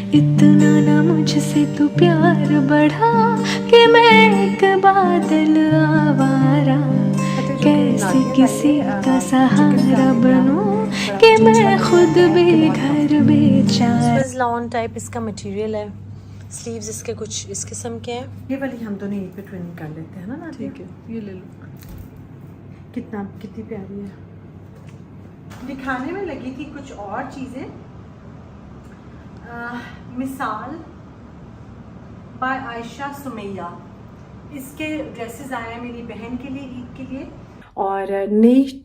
इतना ना मुझसे तू प्यार बढ़ा कि मैं एक बादल आवारा, कैसे किसी का सहारा बनूं कि मैं खुद बेघर बेचारा। लॉन टाइप इसका मटेरियल है, स्लीव्स इसके कुछ इस किस्म के हैं। ये वाली हम दोनों एक पे ट्विनिंग कर लेते हैं ना। ठीक है, ये ले लो। कितनी प्यारी है। दिखाने में लगी थी कुछ और चीज़ें, मिसाल बाय आयशा सुमैया। इसके ड्रेसेस आए हैं मेरी बहन के लिए ईद के लिए। और नई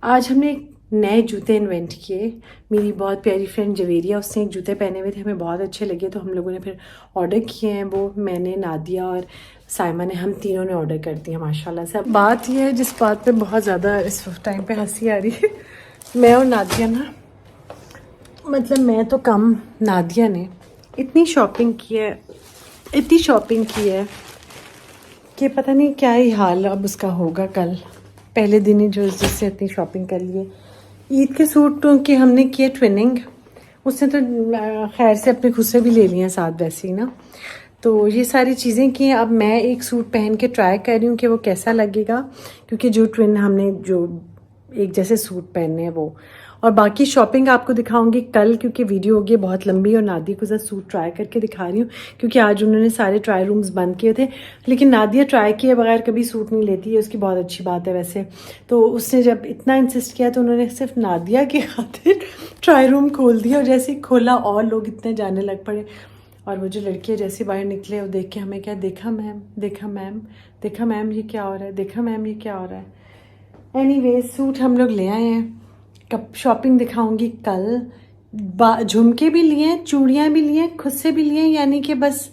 आज हमने नए जूते इन्वेंट किए। मेरी बहुत प्यारी फ्रेंड जवेरिया, उसने एक जूते पहने हुए थे, हमें बहुत अच्छे लगे तो हम लोगों ने फिर ऑर्डर किए हैं। वो मैंने, नादिया और साइमा ने, हम तीनों ने ऑर्डर कर दिया माशाल्लाह से। बात यह है जिस बात पे बहुत ज़्यादा इस टाइम पे हंसी आ रही है, मैं और नादिया ना, मतलब मैं तो कम, नादिया ने इतनी शॉपिंग की है कि पता नहीं क्या ही हाल अब उसका होगा। कल पहले दिन ही जो जिससे इतनी शॉपिंग कर लिए। ईद के सूटों की हमने किए ट्विनिंग, उसने तो खैर से अपने खुद से भी ले लिए हैं साथ वैसे ही ना। तो ये सारी चीज़ें की। अब मैं एक सूट पहन के ट्राई कर रही हूँ कि वो कैसा लगेगा, क्योंकि जो ट्विन हमने जो एक जैसे सूट पहने हैं वो। और बाकी शॉपिंग आपको दिखाऊंगी कल, क्योंकि वीडियो होगी बहुत लंबी और नादिया को ज़रा सूट ट्राई करके दिखा रही हूँ, क्योंकि आज उन्होंने सारे ट्राई रूम्स बंद किए थे। लेकिन नादिया ट्राई किए बगैर कभी सूट नहीं लेती है, उसकी बहुत अच्छी बात है वैसे। तो उसने जब इतना इंसिस्ट किया तो उन्होंने सिर्फ नादिया की खातिर ट्राई रूम खोल दिया, और जैसे ही खोला और लोग इतने जाने लग पड़े। और वो जो लड़कियाँ जैसे बाहर निकले, वो देख के हमें क्या, देखा मैम, देखा मैम, देखा मैम ये क्या हो रहा है, देखा मैम ये क्या हो रहा है। एनीवे सूट हम लोग ले आए हैं। कब शॉपिंग दिखाऊंगी कल। झुमके भी लिए, चूड़ियाँ भी लिए, खुद से भी लिए, यानी कि बस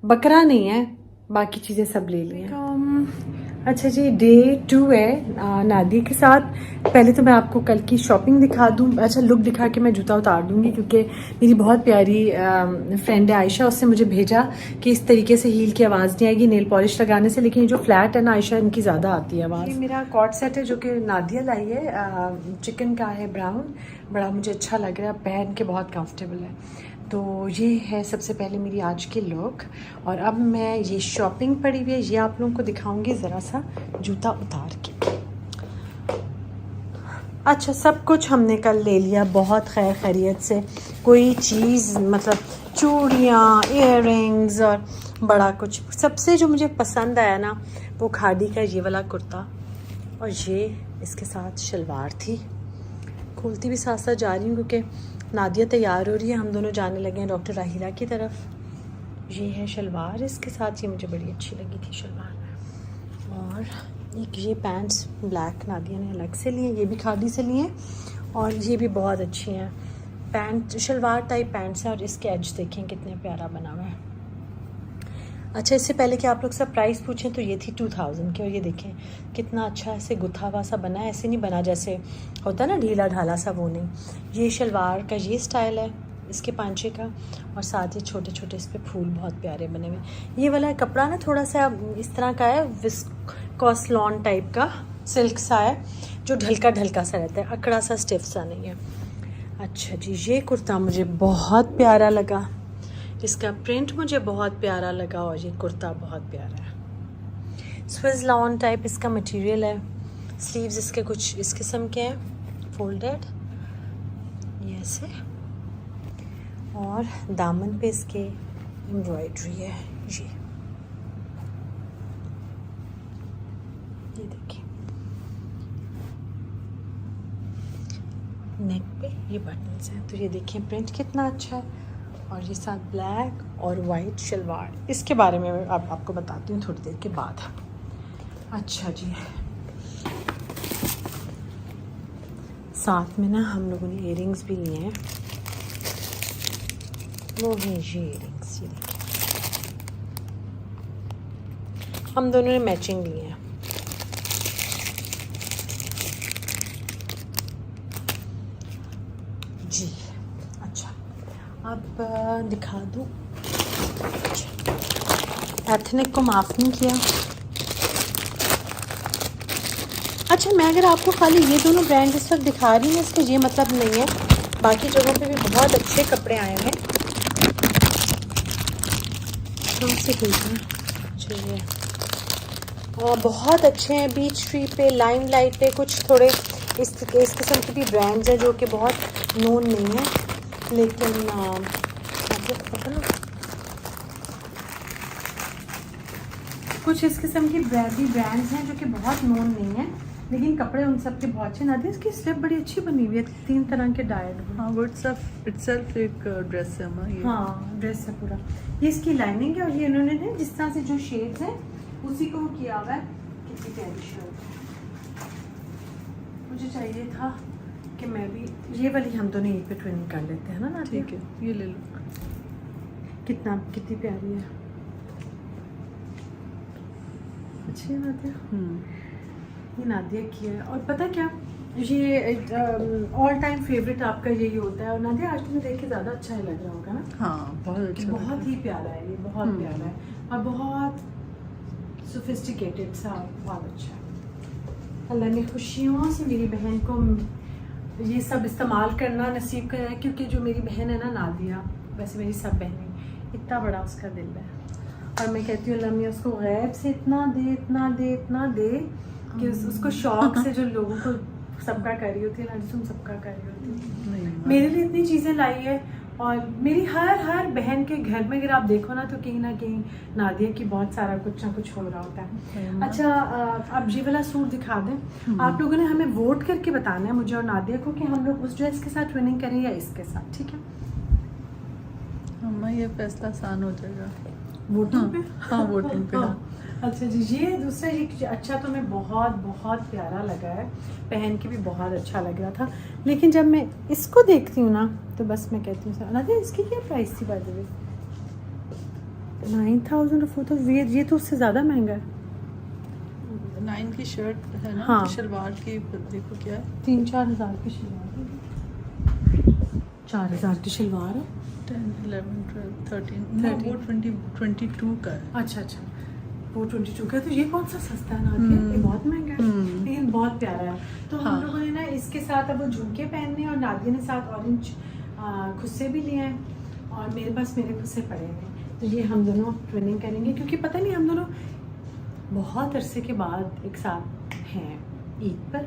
बकरा नहीं है, बाकी चीज़ें सब ले ली हैं। अच्छा जी, डे 2 है नादिया के साथ। पहले तो मैं आपको कल की शॉपिंग दिखा दूँ, अच्छा लुक दिखा के मैं जूता उतार दूँगी, क्योंकि मेरी बहुत प्यारी फ्रेंड है आयशा, उसने मुझे भेजा कि इस तरीके से हील की आवाज़ नहीं आएगी नेल पॉलिश लगाने से, लेकिन ये जो फ्लैट है ना आयशा, इनकी ज़्यादा आती है आवाज़। ये मेरा कॉट सेट है जो कि नादिया लाई है, चिकन का है, ब्राउन, बड़ा मुझे अच्छा लग रहा है, पहन के बहुत कंफर्टेबल है। तो ये है सबसे पहले मेरी आज की लुक। और अब मैं ये शॉपिंग पड़ी हुई है, ये आप लोगों को दिखाऊंगी ज़रा सा जूता उतार के। अच्छा, सब कुछ हमने कल ले लिया बहुत खैर खैरियत से। कोई चीज़ मतलब चूड़ियाँ, इयररिंग्स और बड़ा कुछ। सबसे जो मुझे पसंद आया ना, वो खादी का ये वाला कुर्ता, और ये इसके साथ शलवार थी। खोलती भी साथ साथ जा रही हूँ क्योंकि नादिया तैयार हो रही है, हम दोनों जाने लगे हैं डॉक्टर राहिला की तरफ। ये है शलवार इसके साथ, ये मुझे बड़ी अच्छी लगी थी शलवार। और एक ये पैंट्स ब्लैक नादिया ने अलग से लिए, ये भी खादी से लिए, और ये भी बहुत अच्छी हैं पैंट, शलवार टाइप पैंट्स हैं। और इसके एज देखें कितने प्यारा बना हुआ है। अच्छा, इससे पहले कि आप लोग सब प्राइस पूछें तो ये थी 2000 की, और ये देखें कितना अच्छा ऐसे गुथा हुआ सा बना है, ऐसे नहीं बना जैसे होता है ना ढीला ढाला सा, वो नहीं। ये शलवार का ये स्टाइल है इसके पांचे का, और साथ ही छोटे छोटे इस पर फूल बहुत प्यारे बने हुए। ये वाला कपड़ा ना थोड़ा सा इस तरह का है, विस्कोस लॉन टाइप का सिल्क सा है, जो ढलका ढलका सा रहता है, अकड़ा सा स्टिफ सा नहीं है। अच्छा जी, ये कुर्ता मुझे बहुत प्यारा लगा, इसका प्रिंट मुझे बहुत प्यारा लगा, और ये कुर्ता बहुत प्यारा है। स्विस लॉन टाइप इसका मटेरियल है, स्लीव्स इसके कुछ इस किस्म के हैं, फोल्डेड ये ऐसे, और दामन पे इसके एम्ब्रॉयडरी है। ये देखिए, नेक पे ये बटन्स हैं, तो ये देखिए प्रिंट कितना अच्छा है। और ये साथ ब्लैक और वाइट शलवार, इसके बारे में अब आपको बताती हूँ थोड़ी देर के बाद। अच्छा जी, साथ में ना हम लोगों ने इयररिंग्स भी लिए हैं, वो हैं ये इयररिंग्स, ये देखिए हम दोनों ने मैचिंग लिए हैं। जी अच्छा, अब दिखा दूँ। एथनिक को माफ़ नहीं किया। अच्छा, मैं अगर आपको खाली ये दोनों ब्रांड इस वक्त दिखा रही हूँ, इसका ये मतलब नहीं है बाकी जगहों पे भी बहुत अच्छे कपड़े आए हैं। कौन से भेजना चाहिए? बहुत अच्छे हैं। बीच ट्री पे, लाइमलाइट पे कुछ थोड़े इस किस्म के भी ब्रांड्स हैं जो कि बहुत नोन नहीं है, लेकिन मतलब पता नहीं, कुछ इस किस्म की ब्रांड्स हैं जो कि बहुत नोन नहीं है, लेकिन कपड़े उन सब के बहुत अच्छे। नादिया इसकी स्लिप बड़ी अच्छी बनी हुई है, 3 तरह के डायड। हाँ, वो इट्सेल्फ एक ड्रेस है अम्मा ये। हाँ, ड्रेस है पूरा। ये इसकी लाइनिंग है और ये इन्होंने ना जिस तरह से जो शेड्स हैं उसी को किया हुआ है। कितनी प्यारी शर्ट है। मुझे चाहिए था कि मैं भी ये वाली, हम दोनों यहीं पे ट्विनिंग कर लेते हैं ना नादिया? ठीक है, ये ले लो। कितनी प्यारी है। अच्छी है नादिया। ये नादिया की है। और पता क्या, ये ऑल टाइम फेवरेट आपका यही होता है। और नादिया आज तुम्हें देख के ज़्यादा अच्छा ही लग रहा होगा ना? हाँ, बहुत अच्छा। बहुत ही प्यारा है ये, बहुत प्यारा है और बहुत सोफिस्टिकेटेड सा, बहुत अच्छा है। अल्लाह ने खुशियों से मेरी बहन को ये सब इस्तेमाल करना नसीब कराया, क्योंकि जो मेरी बहन है ना नादिया, वैसे मेरी सब बहनें, इतना बड़ा उसका दिल है। और मैं कहती हूँ अल्लाह मियाँ उसको गैब से इतना दे कि उसको शौक से जो लोगों को सबका कर रही होती है ना, तुम सबका कर रही होती है। मेरे लिए इतनी चीज़ें लाई है। और मेरी हर बहन के घर में अगर आप देखो ना तो कहीं ना कहीं नादिया की बहुत सारा कुछ ना कुछ हो रहा होता है। अच्छा, आप ये वाला सूट दिखा दें। आप लोगों ने हमें वोट करके बताना है, मुझे और नादिया को, कि हम लोग उस ड्रेस के साथ ट्विनिंग करें या इसके साथ, ठीक है? अम्मा ये फैसला आसान हो जाएगा वोटिंग पे। हाँ, वोटिंग पे। हाँ। अच्छा जी, ये दूसरा ये अच्छा तो मैं बहुत प्यारा लगा है, पहन के भी बहुत अच्छा लग रहा था। लेकिन जब मैं इसको देखती हूँ ना तो बस मैं कहती हूँ नादिया इसकी क्या प्राइस थी बाय द वे? 9,000 और 4,000। ये तो उससे ज़्यादा महंगा है। 9 की शर्ट है ना? हाँ। तो शलवार की देखो क्या है, 3-4 हज़ार की शलवार है। 4 हज़ार की शलवार है। 10, 11, 12, 13, वो 22 का है। अच्छा, वो 22 का। तो ये कौन सा सस्ता है नादिया? ये बहुत महंगा है लेकिन बहुत प्यारा है। तो हम लोगों ने ना इसके साथ अब वो झुमके पहनने, और नादिया ने साथ ऑरेंज खुस्से भी लिए हैं, और मेरे पास मेरे खुस्से पड़े हैं। तो ये हम दोनों ट्विनिंग करेंगे, क्योंकि पता नहीं हम दोनों बहुत अरसे के बाद एक साथ हैं ईद पर।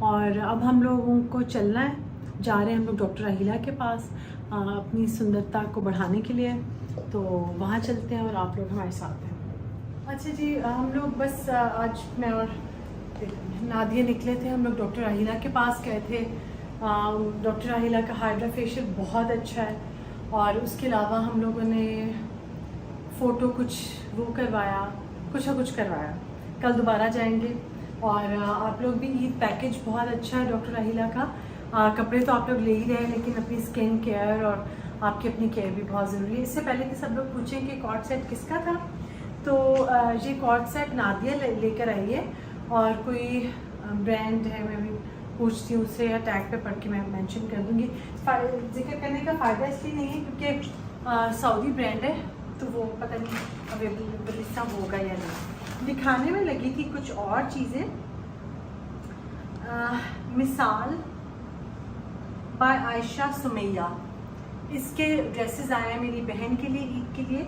और अब हम लोगों को चलना है, जा रहे हैं हम लोग डॉक्टर अहिला के पास अपनी सुंदरता को बढ़ाने के लिए। तो वहाँ चलते हैं और आप लोग हमारे साथ हैं। अच्छा जी, हम लोग बस आज मैं और नादिया निकले थे। हम लोग डॉक्टर अहिला के पास गए थे। डॉक्टर अहिला का हाइड्रा फेशियल बहुत अच्छा है, और उसके अलावा हम लोगों ने फ़ोटो कुछ वो करवाया, कुछ ना कुछ करवाया। कल दोबारा जाएंगे। और आप लोग भी ईद पैकेज बहुत अच्छा है डॉक्टर अहिला का। कपड़े तो आप लोग ले ही रहे हैं, लेकिन अपनी स्किन केयर और आपकी अपनी केयर भी बहुत ज़रूरी है। इससे पहले कि सब लोग पूछें कि कॉर्ड सेट किसका था, तो ये कॉर्ड सेट नादिया लेकर आई है, और कोई ब्रांड है, मैं भी पूछती हूँ उससे, या टैग पे पढ़ के मैं मेंशन कर दूँगी। जिक्र करने का फ़ायदा इसलिए नहीं है क्योंकि सऊदी ब्रांड है, तो वो पता नहीं अवेलेबल इसका होगा या नहीं। दिखाने में लगी थी कुछ और चीज़ें, मिसाल बाय आयशा सुमैया। इसके ड्रेसेस आए हैं मेरी बहन के लिए ईद के लिए,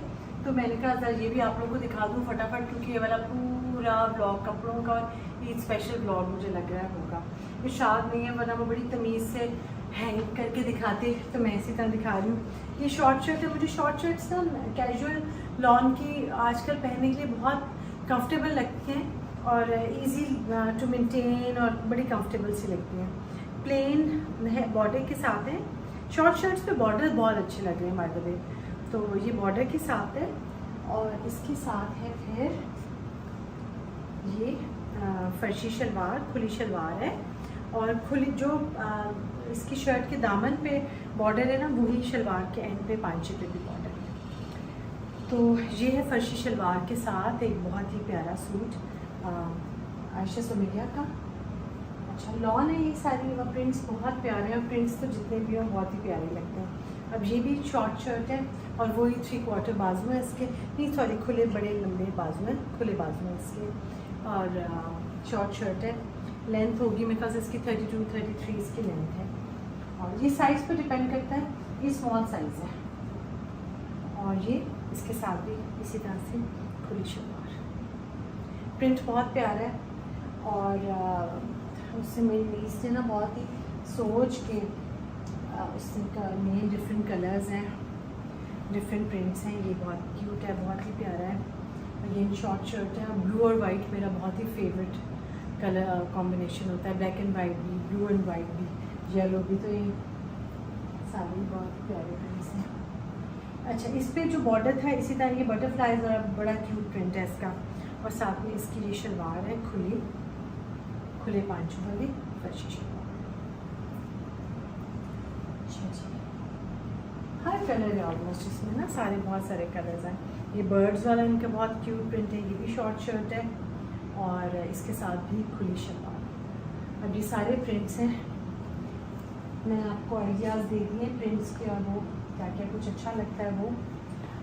तो मैंने कहा ये भी आप लोगों को दिखा दूँ फटाफट, क्योंकि ये वाला पूरा ब्लॉग कपड़ों का और ईद स्पेशल ब्लॉग मुझे लग रहा होगा। इरशाद नहीं है, वरना वो बड़ी तमीज़ से हैंग करके दिखाते, तो मैं इसी तरह दिखा रही हूँ। ये शॉर्ट शर्ट है। मुझे शॉर्ट शर्ट्स ना कैजुअल लॉन की आजकल पहनने के लिए बहुत कंफर्टेबल लगती हैं, और इजी टू मेंटेन, और बड़ी कंफर्टेबल सी लगती हैं। प्लेन है, बॉर्डर के साथ है। शॉर्ट शर्ट्स पे बॉर्डर बहुत अच्छे लग रहे हैं बाय द वे, तो ये बॉर्डर के साथ है। और इसके साथ है फिर ये फर्शी शलवार, खुली शलवार है, और खुली जो इसकी शर्ट के दामन पे बॉर्डर है ना, वही शलवार के एंड पे पांचे पे भी बॉर्डर है। तो ये है फर्शी शलवार के साथ एक बहुत ही प्यारा सूट आयशा सुमैया का। अच्छा लॉन है ये सारी, और प्रिंट्स बहुत प्यारे हैं, और प्रिंट्स तो जितने भी हैं बहुत ही प्यारे लगते हैं। अब ये भी शॉर्ट शर्ट है, और वही 3/4 बाजू है इसके, नहीं सॉरी खुले बड़े लंबे बाजू हैं, खुले बाजू हैं इसके, और शॉर्ट शर्ट है। लेंथ होगी मेरे पास इसकी 32-33 इसकी लेंथ है, और ये साइज़ पे डिपेंड करता है, ये स्मॉल साइज़ है और ये इसके साथ भी इसी तरह से खुली शलवार। प्रिंट बहुत प्यारा है और उससे मेरी नीस ने ना बहुत ही सोच के उसने डिफरेंट कलर्स हैं, डिफरेंट प्रिंट्स हैं। ये बहुत क्यूट है, बहुत ही प्यारा है। और ये शॉर्ट शर्ट है। ब्लू और वाइट मेरा बहुत ही फेवरेट कलर कॉम्बिनेशन होता है, ब्लैक एंड वाइट भी, ब्लू एंड वाइट भी, येलो भी। तो ये सारी बहुत प्यारे प्रिंट्स हैं। अच्छा, इस पे जो बॉर्डर था इसी तरह ये बटरफ्लाइज और बड़ा क्यूट प्रिंट है इसका। और साथ में इसकी ये शलवार है खुले पांचों वाली फर्शी शलवार। हर कलर है ऑलमोस्ट इसमें ना, सारे बहुत सारे कलर्स हैं। ये बर्ड्स वाला इनका बहुत क्यूट प्रिंट है, ये भी शॉर्ट शर्ट है और इसके साथ भी खुली शलवार। अब ये सारे प्रिंट्स हैं, मैंने आपको आइडियाज़ दे दिए प्रिंट्स के और वो क्या क्या कुछ अच्छा लगता है वो।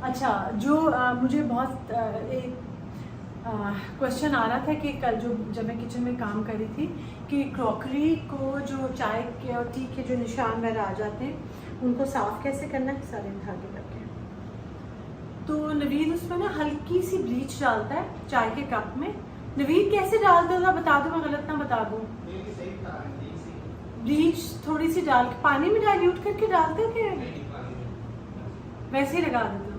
अच्छा, जो मुझे बहुत एक क्वेश्चन आ रहा था कि कल जब मैं किचन में काम कर रही थी कि क्रॉकरी को जो चाय के और टी के जो निशान वगैरह आ जाते हैं उनको साफ़ कैसे करना है सारे धागे करके। तो नवीद उसमें ना हल्की सी ब्लीच डालता है चाय के कप में। नवीद कैसे डालते हो बता दो, मैं गलत ना बता दूँ। ब्लीच थोड़ी सी डाल के पानी में डाइल्यूट करके डालते हो कि वैसे ही लगा देते हो?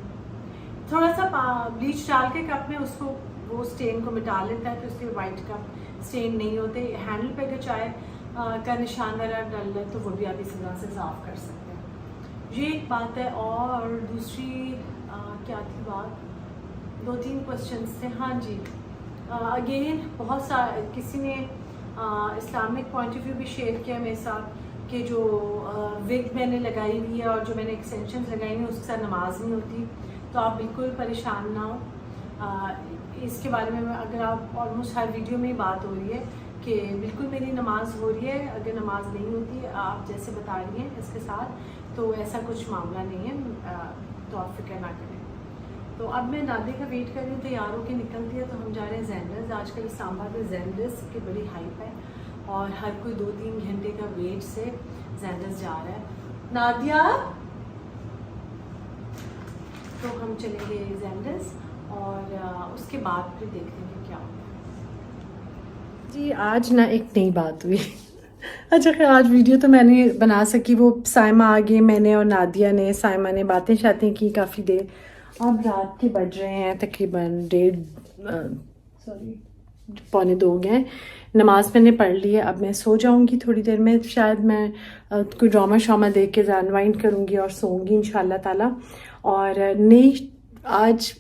थोड़ा सा ब्लीच डाल के कप में उसको वो स्टेन को मिटा लेता है, तो उसके वाइट कप स्टेन नहीं होते। हैंडल पे अगर चाय का निशान वगैरह डाल ले तो वो भी आप इसी तरह से साफ़ कर सकते हैं। ये एक बात है। और दूसरी क्या थी बात, 2-3 क्वेश्चंस थे। हाँ जी, अगेन बहुत सारे किसी ने इस्लामिक पॉइंट ऑफ व्यू भी शेयर किया मेरे साथ कि जो विग मैंने लगाई हुई है और जो मैंने एक्सटेंशन लगाई हुई है उसके साथ नमाज नहीं होती। तो आप बिल्कुल परेशान ना हो, इसके बारे में अगर आप ऑलमोस्ट हर वीडियो में ही बात हो रही है कि बिल्कुल मेरी नमाज हो रही है। अगर नमाज नहीं होती आप जैसे बता रही हैं इसके साथ, तो ऐसा कुछ मामला नहीं है, तो आप फिक्र ना करें। तो अब मैं नादे का वेट कर रही हूँ, तैयार होकर निकलती है तो हम जा रहे हैं जेंडर्स। आजकल इस्लामाबाद में जेंडर्स की बड़ी हाइप है और हर कोई 2-3 घंटे का वेट से जेंडर्स जा रहा है। नादिया, तो हम चलेंगे जेंडर्स और उसके बाद फिर देखते हैं क्या होता है। जी, आज ना एक नई बात हुई। अच्छा खैर, आज वीडियो तो मैंने बना सकी, वो साइमा आ गई, मैंने और नादिया ने, साइमा ने बातें शातें की काफ़ी देर। अब रात के बज रहे हैं तकरीबन 1:30 हो गए। नमाज मैंने पढ़ ली है, अब मैं सो जाऊंगी थोड़ी देर में। शायद मैं कोई ड्रामा शामा देख के अनवाइंड करूंगी और सोऊंगी इंशाल्लाह ताला। और नई आज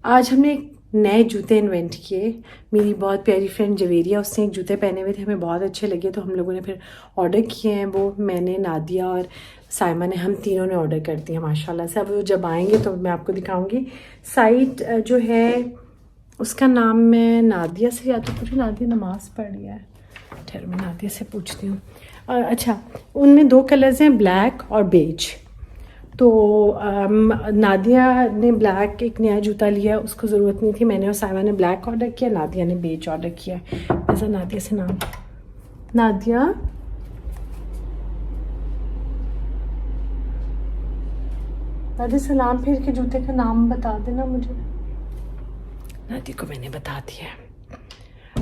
हमने एक नए जूते इन्वेंट किए। मेरी बहुत प्यारी फ्रेंड जवेरिया, उसने एक जूते पहने हुए थे, हमें बहुत अच्छे लगे तो हम लोगों ने फिर ऑर्डर किए हैं। वो मैंने, नादिया और साइमा ने, हम तीनों ने ऑर्डर कर दिया माशाल्लाह से। अब वो जब आएंगे तो मैं आपको दिखाऊंगी। साइट जो है उसका नाम मैं नादिया से, या तो पूरी नादिया नमाज पढ़ रही है, ठहरो मैं नादिया से पूछती हूँ। अच्छा, उनमें 2 कलर्स हैं, ब्लैक और बेज। तो नादिया ने ब्लैक एक नया जूता लिया, उसको ज़रूरत नहीं थी। मैंने और साइमा ने ब्लैक ऑर्डर किया, नादिया ने बेज ऑर्डर किया। ऐसा नादिया से नाम, नादिया दादी सलाम फिर के जूते का नाम बता देना मुझे। नादिया को मैंने बता दिया है।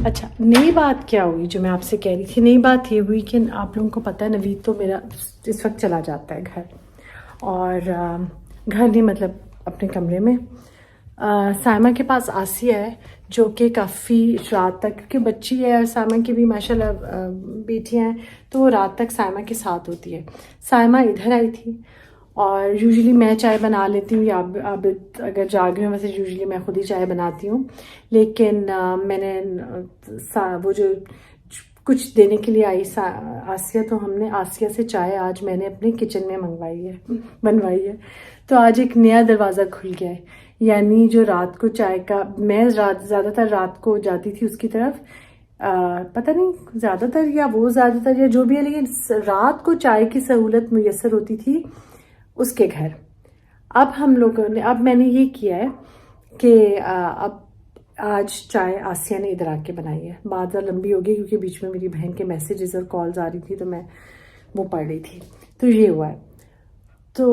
अच्छा, नई बात क्या हुई जो मैं आपसे कह रही थी। नई बात ये हुई कि आप लोगों को पता है नवीद तो मेरा इस वक्त चला जाता है घर, और घर नहीं मतलब अपने कमरे में। साइमा के पास आसिया है जो कि काफ़ी रात तक, क्योंकि बच्ची है और साइमा की भी माशाल्लाह बेटियां हैं, तो वो रात तक साइमा के साथ होती है। साइमा इधर आई थी और यूजुअली मैं चाय बना लेती हूँ, या अब अगर जाग रही हूँ, वैसे यूजुअली मैं खुद ही चाय बनाती हूँ। लेकिन मैंने वो जो कुछ देने के लिए आई आसिया, तो हमने आसिया से चाय आज मैंने अपने किचन में बनवाई है। तो आज एक नया दरवाज़ा खुल गया है, यानी जो रात को चाय का, मैं ज़्यादातर रात को जाती थी उसकी तरफ, पता नहीं ज़्यादातर या जो भी है, लेकिन रात को चाय की सहूलत मुयसर होती थी उसके घर। अब मैंने ये किया है कि अब आज चाय आसिया ने इधर आके बनाई है। बात ज़रा लंबी हो गई क्योंकि बीच में मेरी बहन के मैसेजेस और कॉल्स आ रही थी, तो मैं वो पढ़ रही थी। तो ये हुआ है। तो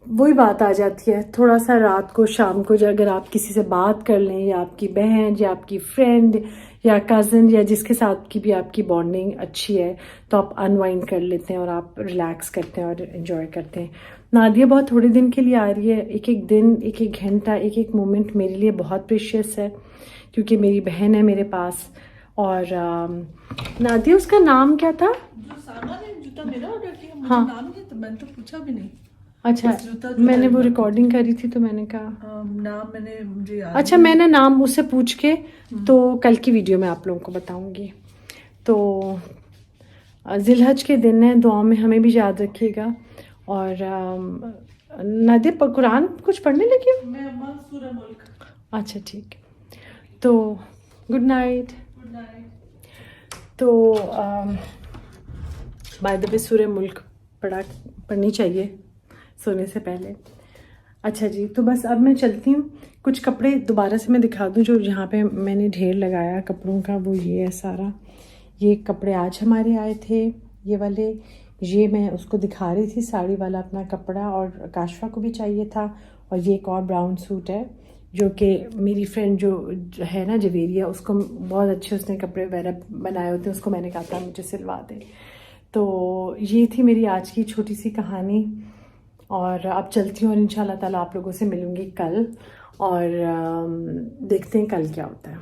वही बात आ जाती है, थोड़ा सा रात को शाम को जो अगर आप किसी से बात कर लें, या आपकी बहन या आपकी फ्रेंड या कज़न या जिसके साथ की भी आपकी बॉन्डिंग अच्छी है, तो आप अनवाइंड कर लेते हैं और आप रिलैक्स करते हैं और इन्जॉय करते हैं। नादिया बहुत थोड़े दिन के लिए आ रही है, एक एक दिन, एक एक घंटा, एक एक मोमेंट मेरे लिए बहुत प्रेशियस है, क्योंकि मेरी बहन है मेरे पास। और नादिया, उसका नाम क्या था? जो सामान है, जूता मेरा ऑर्डर किया, मुझे हाँ। नाम नहीं, तो मैंने तो पूछा भी नहीं। अच्छा, जूता मैंने वो रिकॉर्डिंग करी थी तो मैंने कहा नाम मैंने मुझे याद अच्छा, मैंने नाम उससे पूछ के तो कल की वीडियो में आप लोगों को बताऊंगी। तो जिलहज के दिन है, दुआ में हमें भी याद रखिएगा। और नादिया, कुरान कुछ पढ़ने लगी हो? मैं अम्मा सूरह मुल्क। अच्छा ठीक है, तो गुड नाइट। Good night. तो बाय द वे सूरह मुल्क पढ़नी चाहिए सोने से पहले। अच्छा जी, तो बस अब मैं चलती हूँ। कुछ कपड़े दोबारा से मैं दिखा दूँ जो यहाँ पे मैंने ढेर लगाया कपड़ों का, वो ये है सारा। ये कपड़े आज हमारे आए थे, ये वाले। ये मैं उसको दिखा रही थी, साड़ी वाला अपना कपड़ा, और काशफा को भी चाहिए था। और ये एक और ब्राउन सूट है जो कि मेरी फ्रेंड जो है ना जवेरिया, उसको बहुत अच्छे उसने कपड़े वगैरह बनाए होते हैं, उसको मैंने कहा था मुझे सिलवा दे। तो ये थी मेरी आज की छोटी सी कहानी। और अब चलती हूँ और इंशाल्लाह ताला आप लोगों से मिलूँगी कल, और देखते हैं कल क्या होता है।